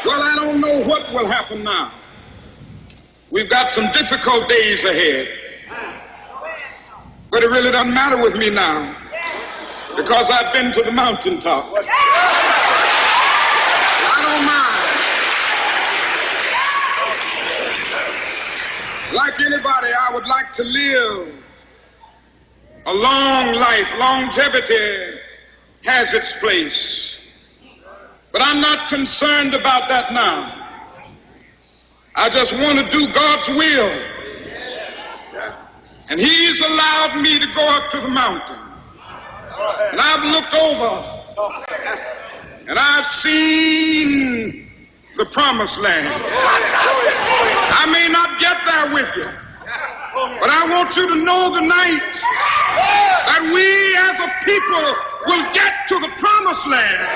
Well, I don't know what will happen now. We've got some difficult days ahead. But it really doesn't matter with me now because I've been to the mountaintop. I don't mind. Like anybody, I would like to live a long life. Longevity has its place. But I'm not concerned about that now. I just want to do God's will. And He's allowed me to go up to the mountain. And I've looked over and I've seen the promised land. I may not get there with you, but I want you to know tonight that we as a people will get to the promised land.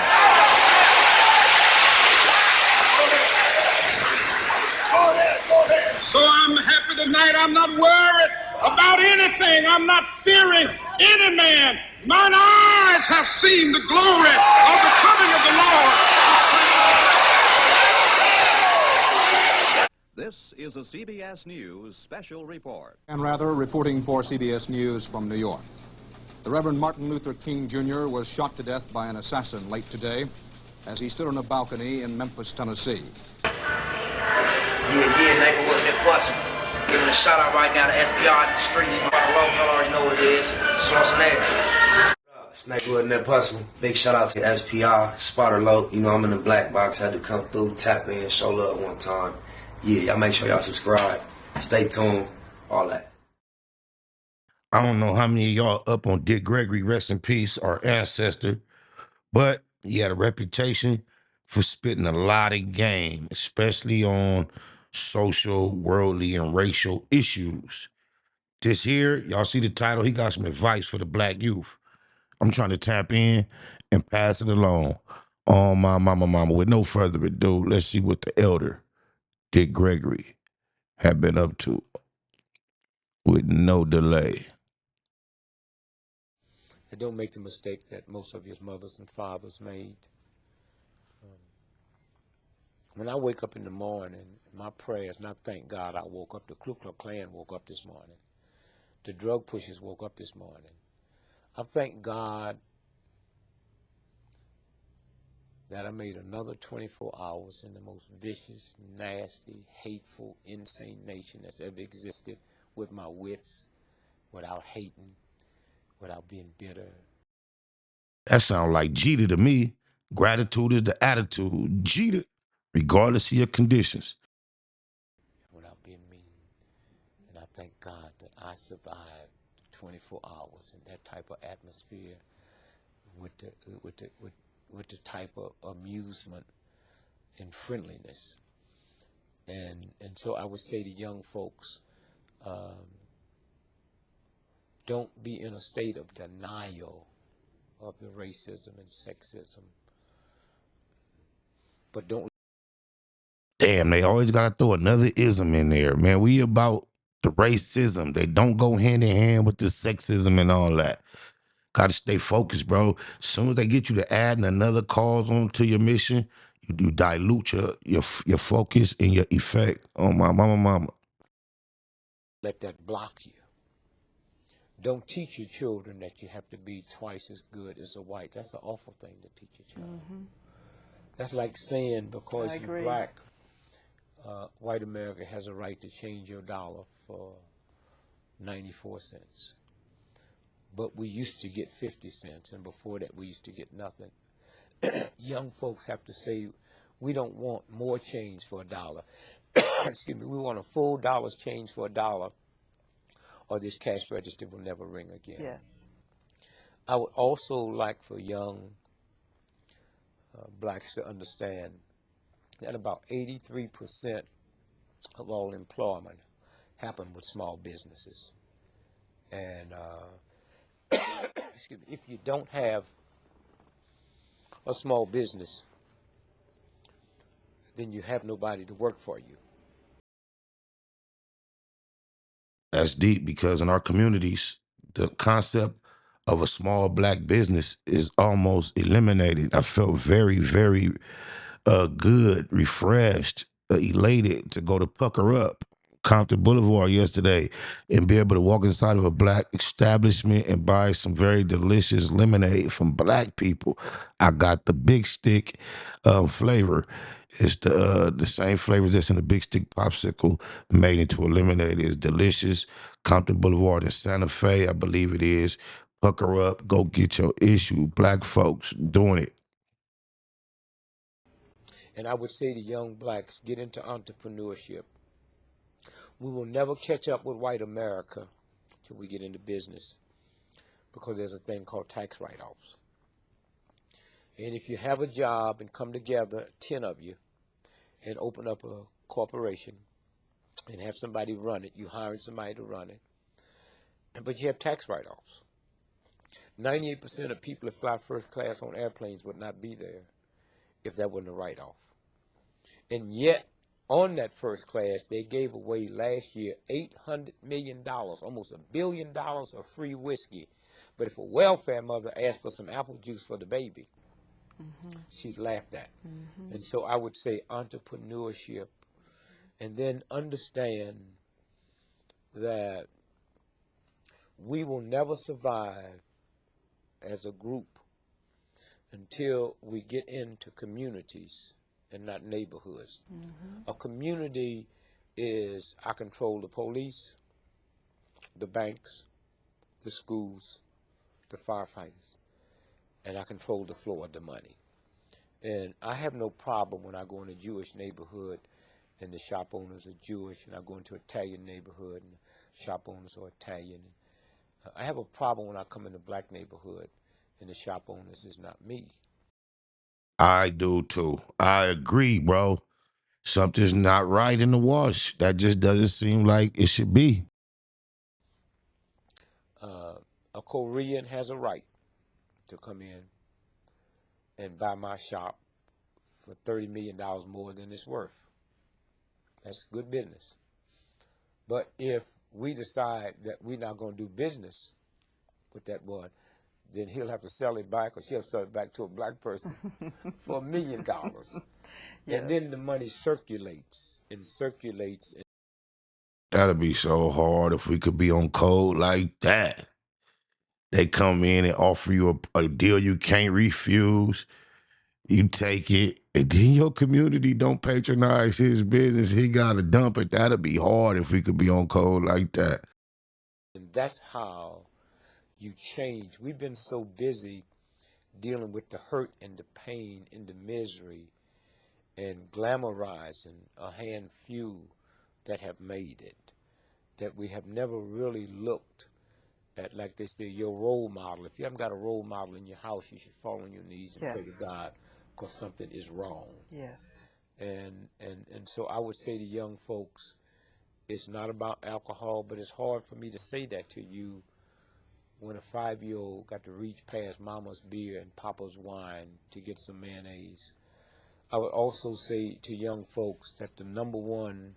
So I'm happy tonight. I'm not worried about anything. I'm not fearing any man. Mine eyes have seen the glory of the coming of the Lord. This is a CBS News special report. And rather, reporting for CBS News from New York. The Reverend Martin Luther King Jr. was shot to death by an assassin late today as he stood on a balcony in Memphis, Tennessee. Yeah, neighborhood that possible. Giving a shout out right now to SPR in the streets. Y'all already know what it is. Schwarzenegger. It's neighborhood net possible. Big shout out to SPR, Spotter Low. You know I'm in the black box. Had to come through, tap in, show love one time. Yeah, y'all make sure y'all subscribe. Stay tuned. All that. I don't know how many of y'all up on Dick Gregory, rest in peace, our ancestor, but he had a reputation for spitting a lot of game, especially on social, worldly, and racial issues. This here, y'all see the title, he got some advice for the black youth. I'm trying to tap in and pass it along. On my mama. With no further ado, let's see what the elder, Dick Gregory, had been up to with no delay. And don't make the mistake that most of your mothers and fathers made. When I wake up in the morning, my prayers, and I thank God I woke up, the Ku Klux Klan woke up this morning. The drug pushers woke up this morning. I thank God that I made another 24 hours in the most vicious, nasty, hateful, insane nation that's ever existed with my wits, without hating, without being bitter. That sounds like Jeter to me. Gratitude is the attitude. Jeter, regardless of your conditions. Without being mean. And I thank God that I survived 24 hours in that type of atmosphere with the type of amusement and friendliness. And so I would say to young folks, don't be in a state of denial of the racism and sexism. But don't. Damn, they always got to throw another ism in there, man. We about the racism. They don't go hand in hand with the sexism and all that. Got to stay focused, bro. As soon as they get you to add another cause onto your mission, you dilute your focus and your effect. Oh, my mama. Let that block you. Don't teach your children that you have to be twice as good as a white. That's an awful thing to teach your child. Mm-hmm. That's like saying because you're black, white America has a right to change your dollar for 94 cents. But we used to get 50 cents, and before that we used to get nothing. Young folks have to say, we don't want more change for $1. Excuse me, we want a full dollar's change for $1, or this cash register will never ring again. Yes. I would also like for young blacks to understand that about 83% of all employment happen with small businesses. And excuse me, if you don't have a small business, then you have nobody to work for you. That's deep because in our communities, the concept of a small black business is almost eliminated. I felt very, very good, refreshed, elated to go to Pucker Up, Compton Boulevard yesterday and be able to walk inside of a black establishment and buy some very delicious lemonade from black people. I got the big stick flavor. It's the same flavors that's in the big stick popsicle made into a lemonade. It's delicious. Compton Boulevard in Santa Fe, I believe it is. Pucker Up, go get your issue. Black folks doing it. And I would say to young blacks, get into entrepreneurship. We will never catch up with white America till we get into business, because there's a thing called tax write-offs. And if you have a job and come together, 10 of you, and open up a corporation and have somebody run it, you hiring somebody to run it, but you have tax write-offs. 98% of people that fly first class on airplanes would not be there if that wasn't a write-off. And yet, on that first class, they gave away last year $800 million, almost $1 billion of free whiskey. But if a welfare mother asked for some apple juice for the baby, she's laughed at. And so I would say entrepreneurship, and then understand that we will never survive as a group until we get into communities and not neighborhoods. A community is, I control the police, the banks, the schools, the firefighters, and I control the flow of the money. And I have no problem when I go in a Jewish neighborhood and the shop owners are Jewish, and I go into an Italian neighborhood and the shop owners are Italian. I have a problem when I come in a black neighborhood and the shop owners is not me. I do too. I agree, bro. Something's not right in the wash. That just doesn't seem like it should be. A Korean has a right to come in and buy my shop for $30 million more than it's worth. That's good business. But if we decide that we're not going to do business with that one, then he'll have to sell it back, or she'll sell it back to a black person for $1 million. Yes. And then the money circulates and circulates. That'd be so hard if we could be on code like that. They come in and offer you a deal you can't refuse. You take it, and then your community don't patronize his business. He got to dump it. That'd be hard if we could be on code like that. And that's how you change. We've been so busy dealing with the hurt and the pain and the misery and glamorizing a hand few that have made it, that we have never really looked at, like they say, your role model. If you haven't got a role model in your house, you should fall on your knees and pray to God, because something is wrong. Yes. And so I would say to young folks, it's not about alcohol, but it's hard for me to say that to you when a 5-year-old got to reach past mama's beer and papa's wine to get some mayonnaise. I would also say to young folks that the number one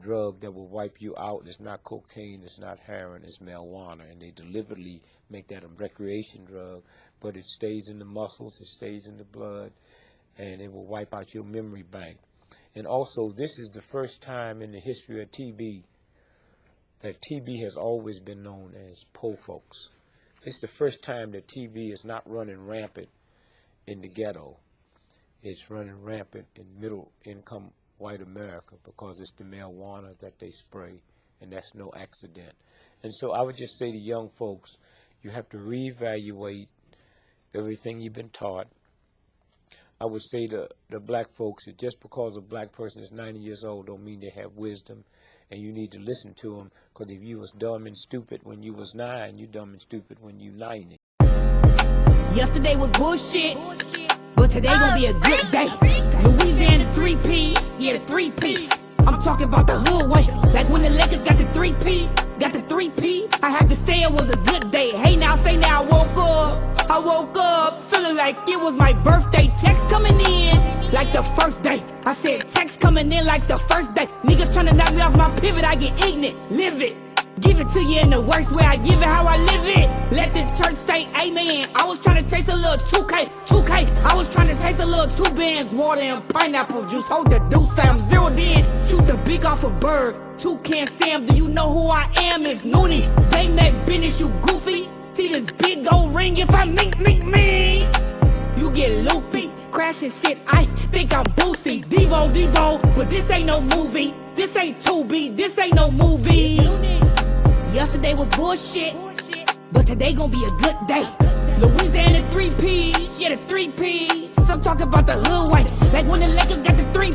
drug that will wipe you out is not cocaine, it's not heroin, it's marijuana. And they deliberately make that a recreation drug, but it stays in the muscles, it stays in the blood, and it will wipe out your memory bank. And also, this is the first time in the history of TB that TB has always been known as poor folks. It's the first time that TB is not running rampant in the ghetto. It's running rampant in middle-income white America, because it's the marijuana that they spray, and that's no accident. And so I would just say to young folks, you have to reevaluate everything you've been taught. I would say to the black folks that just because a black person is 90 years old don't mean they have wisdom, and you need to listen to them, because if you was dumb and stupid when you was 9, you dumb and stupid when you 90. Yesterday was bullshit, but today gonna be a good day. Louisiana 3P, yeah, the 3P. I'm talking about the hood way, like when the Lakers got the 3P, got the 3P. I have to say it was a good day. Hey now, say now, I woke up feeling like it was my birthday. Checks coming in like the first day. I said checks coming in like the first day. Niggas tryna knock me off my pivot, I get ignorant, live it. Give it to you in the worst way, I give it how I live it. Let the church say amen. I was trying to chase a little 2K. I was trying to chase a little 2 bands, water and pineapple juice. Hold the deuce, I'm zeroed in. Shoot the beak off a bird. Toucan Sam, do you know who I am? It's Noonie. They make business, you goofy. See this big gold ring if I mink. You get loopy, crashing shit, I think I'm boosty. Devo, but this ain't no movie. This ain't 2B, this ain't no movie. Yesterday was bullshit, but today gon' be a good day. Louisiana 3 P's, yeah, the 3 P's. I'm talking about the hood way, like when the Lakers got the 3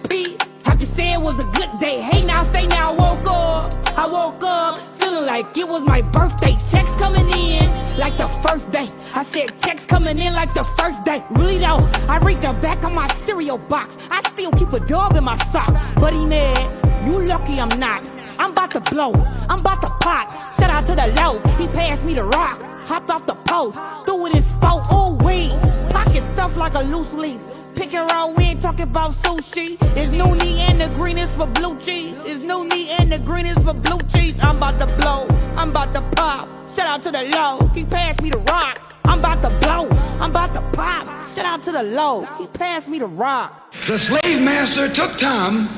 P. Have to say it was a good day. Hey now, say now, I woke up, feeling like it was my birthday. Checks coming in like the first day. I said checks coming in like the first day. Really though, I read the back of my cereal box. I still keep a dog in my sock. But he mad, you lucky I'm not. I'm about to blow, I'm about to pop. Shout out to the low, he passed me the rock. Hopped off the post, threw it in sport, ooh wee. Pocket stuff like a loose leaf. Pick and roll, we ain't talking about sushi. It's Noonie and the green is for blue cheese. It's Noonie and the green is for blue cheese. I'm about to blow, I'm about to pop. Shout out to the low, he passed me the rock. I'm about to blow, I'm about to pop. Shout out to the low, he passed me the rock. The slave master took Tom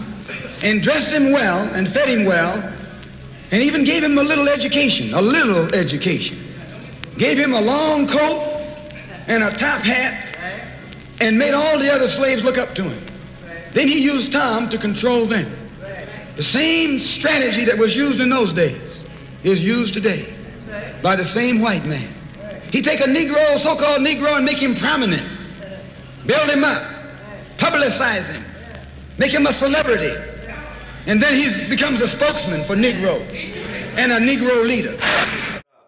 and dressed him well and fed him well and even gave him a little education. Gave him a long coat and a top hat and made all the other slaves look up to him. Then he used Tom to control them. The same strategy that was used in those days is used today by the same white man. He take a Negro, so-called Negro, and make him prominent, build him up, publicize him, make him a celebrity, and then he becomes a spokesman for Negroes and a Negro leader.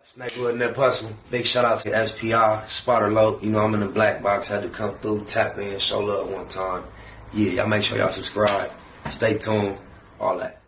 Snagwood and that Puzzle. Big shout out to SPR, Spotter Low. You know, I'm in the black box. Had to come through, tap in, show love one time. Yeah, y'all make sure y'all subscribe. Stay tuned. All that.